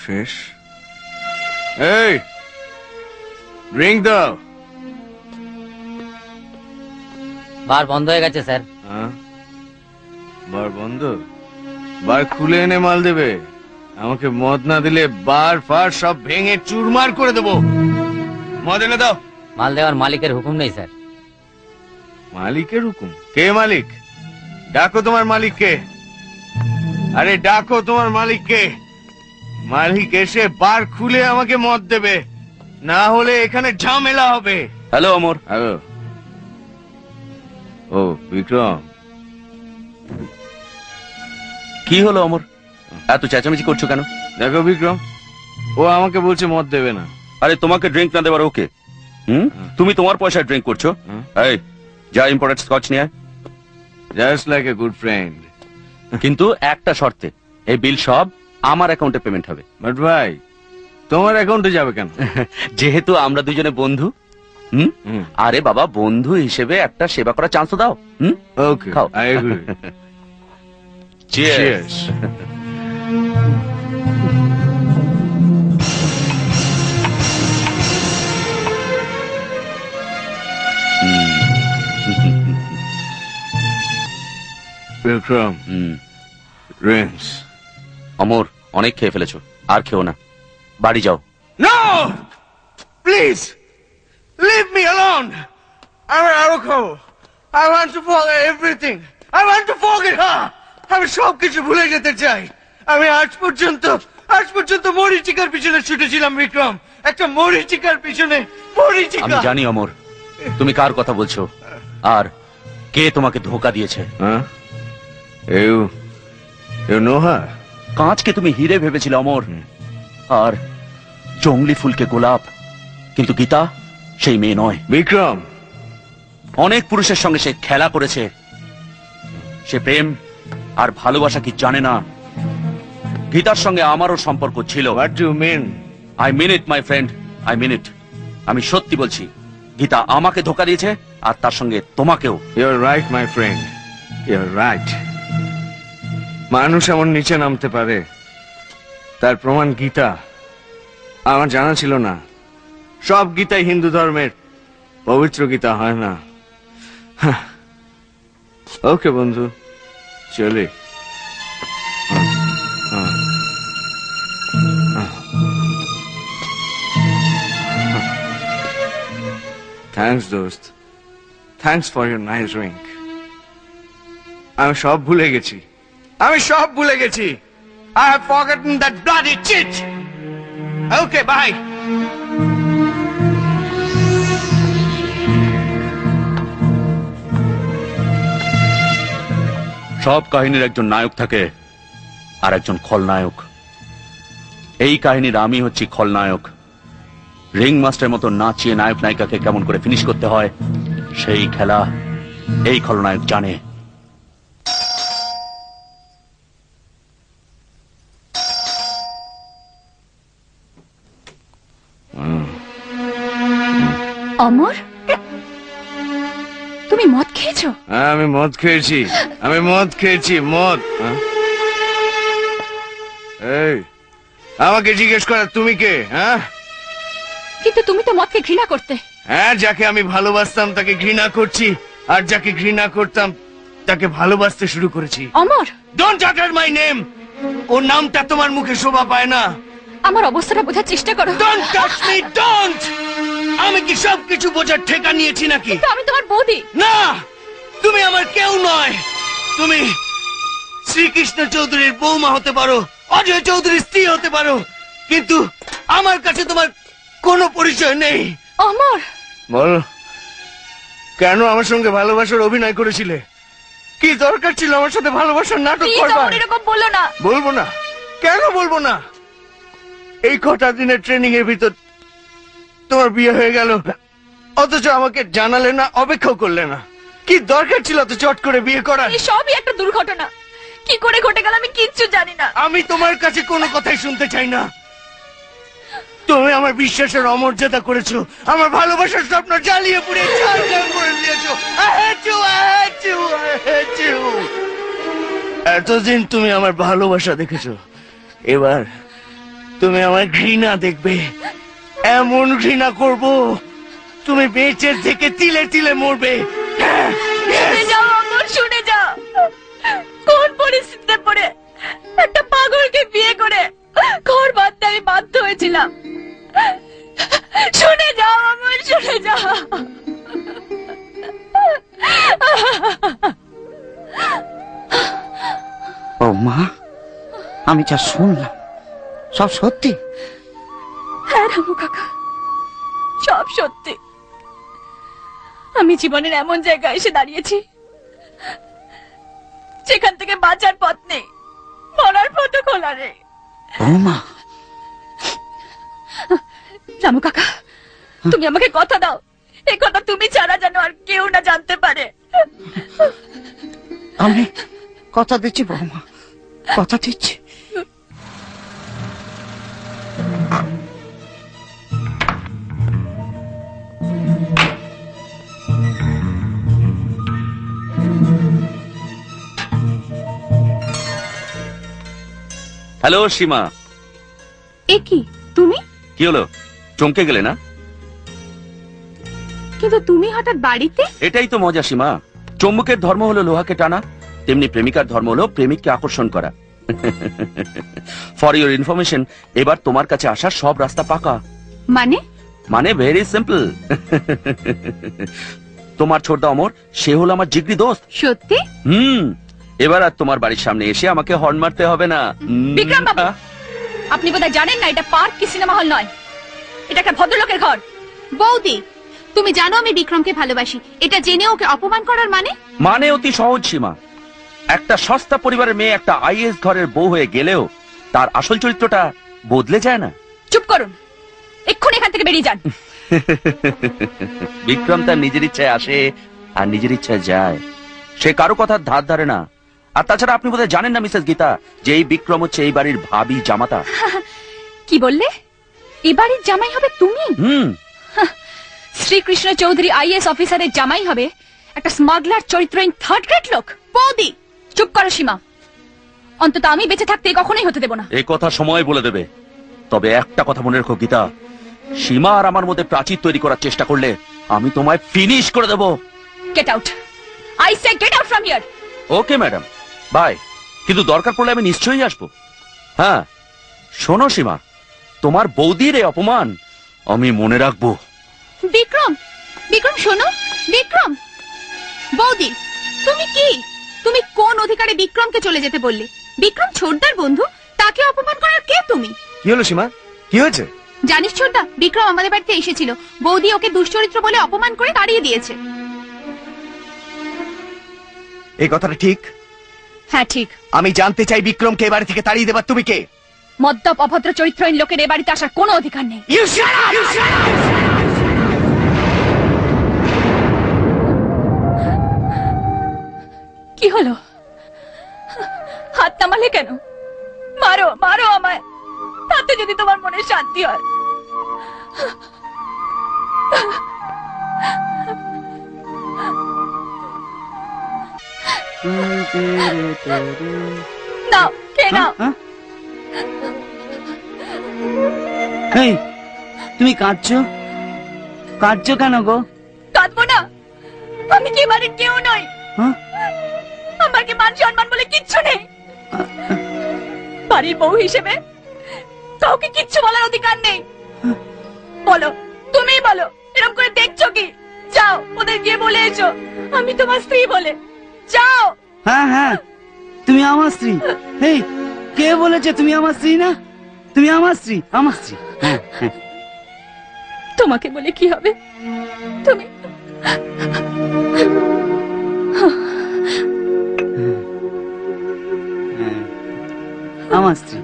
শেষ। এই ড্রিঙ্ক দাও। বার বন্ধ হয়ে গেছে স্যার। বার বন্ধ? বার খুলে এনে মাল দেবে। আমাকে মদ না দিলে বার ফার সব ভেঙে চুরমার করে দেবো। মদ এনে দাও। মাল দেওয়ার মালিকের হুকুম নেই স্যার। মালিকের হুকুম? কে মালিক? ডাকো তোমার মালিককে। আরে ডাকো তোমার মালিককে। মালিক এসে বার খুলে আমাকে মদ দেবে, না হলে এখানে ঝামেলা হবে। হ্যালো অমর। হ্যালো। ও বিক্রম, কি হলো অমর, এত চেঁচামেচি করছো কেন? দেখো বিক্রম, ও আমাকে বলছে মদ দেবে না। আরে তোমাকে ড্রিঙ্ক না দেবার ওকে? তুমি তোমার পয়সায় ড্রিঙ্ক করছো। এই যা ইম্পোর্টেড স্কচ নিয়ে আয়। Just like a good friend. কিন্তু একটা শর্তে, এই বিল সব আমার অ্যাকাউন্টে পেমেন্ট হবে। বাট ভাই, তোমার অ্যাকাউন্টে যাবে কেন? যেহেতু আমরা দুজনে বন্ধু। আরে বাবা, বন্ধু হিসেবে একটা সেবা করার চান্স দাও। ওকে, খাও। I agree. Cheers. Vikram, drinks. Amar, অনেক খেয়ে ফেলেছো, আর খেও না, বাড়ি যাও। No please, leave me alone. আমি আরো খাবো। I want to forget everything. I want to forget her. আমি সবকিছু ভুলে যেতে চাই। আমি আজ পর্যন্ত মরিচিকার পিছনে ছুটেছিলাম বিক্রম, একটা মরিচিকার পিছনে। মরিচিকা। আমি জানি অমর, তুমি কার কথা বলছো আর কে তোমাকে ধোকা দিয়েছে। কাঁচকে তুমি হিরে ভেবেছিলে অমর, আর জঙ্গলি ফুলকে গোলাপ। কিন্তু গীতা সেই মেয়ে নয় বিক্রম। অনেক পুরুষের সঙ্গে সে খেলা করেছে। সে প্রেম আর ভালোবাসা কি জানে না। গীতার সঙ্গে আমারও সম্পর্ক ছিল। What do you mean? I mean it my friend, I mean it. আমি সত্যি বলছি, গীতা আমাকে ধোকা দিয়েছে, আর তার সঙ্গে তোমাকেও। You are right my friend, you are right. মানুষ এমন নিচে নামতে পারে, তার প্রমাণ গীতা। আমার জানা ছিল না সব গীতাই হিন্দু ধর্মের পবিত্র গীতা হয় না। ওকে বন্ধু, চলে। থ্যাঙ্কস দোস্ত, thanks for your nice drink. আমি সব ভুলে গেছি। I have forgotten that bloody cheat. Okay, bye. সব কাহিনীর একজন নায়ক থাকে আর একজন খলনায়ক। এই কাহিনীর আমি হচ্ছি খলনায়ক। রিং মাস্টার মতো নাচিয়ে নায়ক নায়িকাকে কেমন করে ফিনিশ করতে হয়, সেই খেলা এই খলনায়ক জানে। অমর, তুমি মদ খেয়েছো? আমি মদ খেয়েছি, মদ। এই আমাকে জিজ্ঞেস করা তুমি কে? কিন্তু তুমি তো মদকে ঘৃণা করতে। হ্যাঁ, যাকে আমি ভালোবাসতাম তাকে ঘৃণা করছি, আর যাকে ঘৃণা করতাম তাকে ভালোবাসতে শুরু করেছি। অমর, ডোন্ট আটার মাই নেম। ওর নামটা তোমার মুখে শোভা পায় না। আমার অবস্থাটা বোঝার চেষ্টা করো। Don't touch me, don't. আমি কি সবকিছু বোঝার ঠেকা নিয়েছি নাকি? আমি তোমার বৌদি। না, তুমি আমার কেউ নয়। তুমি শ্রীকৃষ্ণ চৌধুরীর বৌমা হতে পারো, অজয় চৌধুরীর স্ত্রী হতে পারো, কিন্তু আমার কাছে তোমার কোনো পরিচয় নেই। অমর, বলো, কেন আমার সঙ্গে ভালোবাসার অভিনয় করেছিলে? কি দরকার ছিল আমার সাথে ভালোবাসার নাটক করবার? এরকম বললো না। বলবো না? কেন বলবো না? এই কটা দিনের ট্রেনিং এর ভিতর তোমার বিয়ে হয়ে গেল, অথচ আমাকে জানালে না, অপেক্ষাও করলে না। কি দরকার ছিল তো চট করে বিয়ে করার? এই সবই একটা দুর্ঘটনা। কি করে ঘটে গেল আমি কিচ্ছু জানি না। আমি তোমার কাছে কোনো কথাই শুনতে চাই না। তুমি আমার বিশ্বাসের অমর্যাদা করেছো, আমার ভালোবাসার স্বপ্ন জ্বালিয়ে পুড়ে ছারখার করে দিয়েছো। I hate you, I hate you, I hate you. এতদিন তুমি আমার ভালোবাসা দেখেছো, এবার তুমি আমার ঘৃণা দেখবে। এমন ঘৃণা করব তুমি বেঁচে থেকে তিলে তিলে মরবে। শুনে যাও অমর, শুনে যাও। কোন পরিস্থিতিতে পড়ে একটা পাগলকে বিয়ে করে ঘর বাঁধতে আমি বাধ্য হয়েছিলাম। শুনে যাও অমর, শুনে যাও। ও মা, আমি যা শুনলাম সব সত্যি? হ্যাঁ রামু কাকা, সব সত্যি। আমি জীবনের এমন জায়গায় এসে দাঁড়িয়েছি যেখান থেকে বাঁচার পথ নেই, মরার পথও খোলা নেই। ও মা, রামু কাকা, তুমি আমাকে কথা দাও, এই কথা তুমি ছাড়া যেন আর কেউ না জানতে পারে। আমি কথা দিচ্ছি বৌমা, কথা দিচ্ছি। হ্যালো সীমা। এ কি তুমি? কি হলো, চমকে গেলে না? কিন্তু তুমি হঠাৎ বাড়িতে? এটাই তো মজা সীমা। চুম্বকের ধর্ম হলো লোহাকে টানা, তেমনি প্রেমিকার ধর্ম হলো প্রেমিককে আকর্ষণ করা। ফর ইউর ইনফরমেশন, এবার তোমার কাছে আসার সব রাস্তা পাকা। মানে? মানে ভেরি সিম্পল। তোমার ছোটদা অমর, সে হলো আমার জিগরি দোস্ত। সত্যি? এবার আর তোমার বাড়ির সামনে এসে আমাকে হর্ন মারতে হবে না। বিক্রম বাবু, আপনি বোধহয় জানেন না এটা পার্ক কি সিনেমা হল নয়, এটা একটা ভদ্রলোকের ঘর। বৌদি, তুমি জানো আমি বিক্রমকে ভালোবাসি, এটা জেনে ওকে অপমান করার মানে? মানে অতি সহজ সীমা। একটা সস্তা পরিবারের মেয়ে একটা আইএস ঘরের বউ হয়ে গেলেও তার আসল চরিত্রটা বদলে যায় না। চুপ করুন, এক্ষুনি এখান থেকে বেরিয়ে যান। বিক্রম তার নিজের ইচ্ছায় আসে আর নিজের ইচ্ছায় যায়, সে কারো কথার ধার ধারে না। আর তাছাড়া আপনি বোধহয় জানেন না মিসেস গীতা, যে এই বিক্রম হচ্ছে এই বাড়ির ভাবি জামাতা। কি বললে? এ বাড়ির জামাই হবে তুমি? শ্রীকৃষ্ণ চৌধুরী আইএস অফিসারের জামাই হবে একটা স্মাগলার চরিত্রহীন থার্ড গ্রেড লোক? বৌদি, চুপ করো সীমা, অন্তত আমি বেঁচে থাকতে কখনোই হতে দেব না। এই কথা সময় বলে দেবে। তবে একটা কথা মনে রেখো গীতা, সীমা আর আমার মধ্যে প্রাচীর তৈরি করার চেষ্টা করলে আমি তোমায় ফিনিশ করে দেব। Get out, I say get out from here. Okay madam, bye. কিন্তু দরকার পড়লে আমি নিশ্চয়ই আসবো। হ্যাঁ শোনো সীমা, তোমার বৌদির এই অপমান আমি মনে রাখবো। বিক্রম, বিক্রম শোনো, বিক্রম। বৌদি, তুমি কি, তুমি কোন অধিকারে বিক্রমকে চলে যেতে বললে? বিক্রম ছোটদার বন্ধু, তাকে অপমান করার কে তুমি? কি হলো সীমা, কি হয়েছে? জানিস ছোটদা, বিক্রম আমাদের বাড়িতে এসেছিল, বৌদি ওকে দুশ্চরিত্র বলে অপমান করে তাড়িয়ে দিয়েছে। এই কথাটা ঠিক? হ্যাঁ ঠিক। আমি জানতে চাই বিক্রমকে এ বাড়ি থেকে তাড়িয়ে দেবার তুমি কে? মদ্যপ অভদ্র চরিত্রহীন লোকের এ বাড়িতে আসার কোনো অধিকার নেই। You shut up! You shut up! কি হলো? হাত নামালে কেন? মারো, মারো আমায়, তাতে যদি তোমার মনে শান্তি হয়। নাও, খেয়ে নাও। এই, তুমি কাঁদছো? কাঁদছো কেন গো? কাঁদবো না? আমি কি বাড়ির কেউ নই? হ্যাঁ? আমার কি মান সম্মান বলে কিচ্ছু নেই? বাড়ির বউ হিসেবে কাউকে কিচ্ছু বলার অধিকার নেই? বলো, তুমিই বলো, এরকম করে দেখছো কি? যাও ওদের গিয়ে বলে এসো আমি তোমার স্ত্রী বলে। যাও। হ্যাঁ হ্যাঁ, তুমি আমার স্ত্রী। এই, কে বলেছে তুমি আমার স্ত্রী না? তুমি আমার স্ত্রী, আমার স্ত্রী। হ্যাঁ হ্যাঁ। তোমাকে বলে কি হবে? তুমি আমার স্ত্রী।